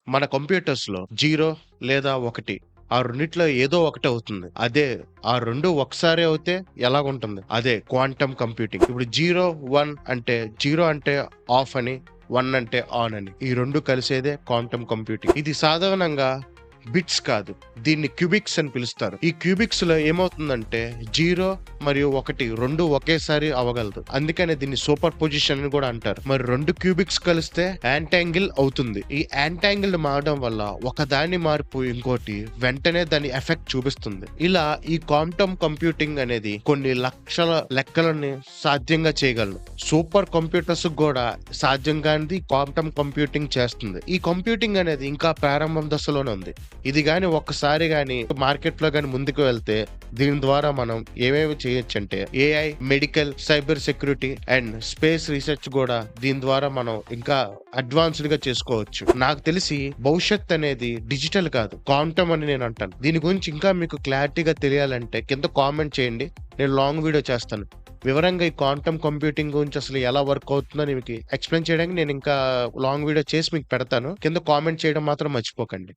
మన కంప్యూటర్స్‌లో 0 లేదా 1 ఆ రెండిట్లో ఏదో ఒకటి అవుతుంది. అదే ఆ 2 ఒకసారే అవుతే ఎలాగుంటుంది? అదే క్వాంటమ్ కంప్యూటింగ్. ఇప్పుడు 0, 1 అంటే 0 అంటే ఆఫ్ అని, 1 అంటే ఆన్ అని. ఈ 2 కలిసేదే క్వాంటమ్ కంప్యూటింగ్. ఇది సాధారణంగా బిట్స్ కాదు. దీన్ని క్యూబిక్స్ అని పిలుస్తారు. ఈ క్యూబిక్స్‌లో ఏమవుతుందంటే 0 మరియు 1 2 ఒకేసారి అవ్వగలదు. అందుకనే దీన్ని సూపర్ పొజిషన్ అని కూడా అంటారు. మరి 2 క్యూబిక్స్ కలిస్తే యాంటాంగిల్ అవుతుంది. ఈ యాంటాంగిల్ మారడం వల్ల ఒకదాని మార్పు ఇంకోటి వెంటనే దాని ఎఫెక్ట్ చూపిస్తుంది. ఇలా ఈ క్వాంటమ్ కంప్యూటింగ్ అనేది కొన్ని లక్షల లెక్కలని సాధ్యంగా చేయగలదు. సూపర్ కంప్యూటర్స్ కూడా సాధ్యం కానిది క్వాంటమ్ కంప్యూటింగ్ చేస్తుంది. ఈ కంప్యూటింగ్ అనేది ఇంకా ప్రారంభం దశలోనే ఉంది. ఇది గాని ఒక్కసారి గాని మార్కెట్‌లో గాని ముందుకు వెళ్తే దీని ద్వారా మనం ఏమేమి చేయొచ్చంటే AI, medical, cyber security and space research కూడా దీని ద్వారా మనం ఇంకా అడ్వాన్స్‌డ్‌గా చేసుకోవచ్చు. నాకు తెలిసి భవిష్యత్ అనేది డిజిటల్ కాదు, క్వాంటమ్ అని నేను అంటాను. దీని గురించి ఇంకా మీకు క్లారిటీగా తెలియాలంటే కింద కామెంట్ చేయండి. నేను లాంగ్ వీడియో చేస్తాను. వివరంగా ఈ క్వాంటమ్ కంప్యూటింగ్ గురించి అసలు ఎలా వర్క్ అవుతుందని మీకు ఎక్స్‌ప్లెయిన్ చేయడానికి నేను ఇంకా లాంగ్ వీడియో చేసి మీకు పెడతాను. కింద కామెంట్ చేయడం మాత్రం మర్చిపోకండి.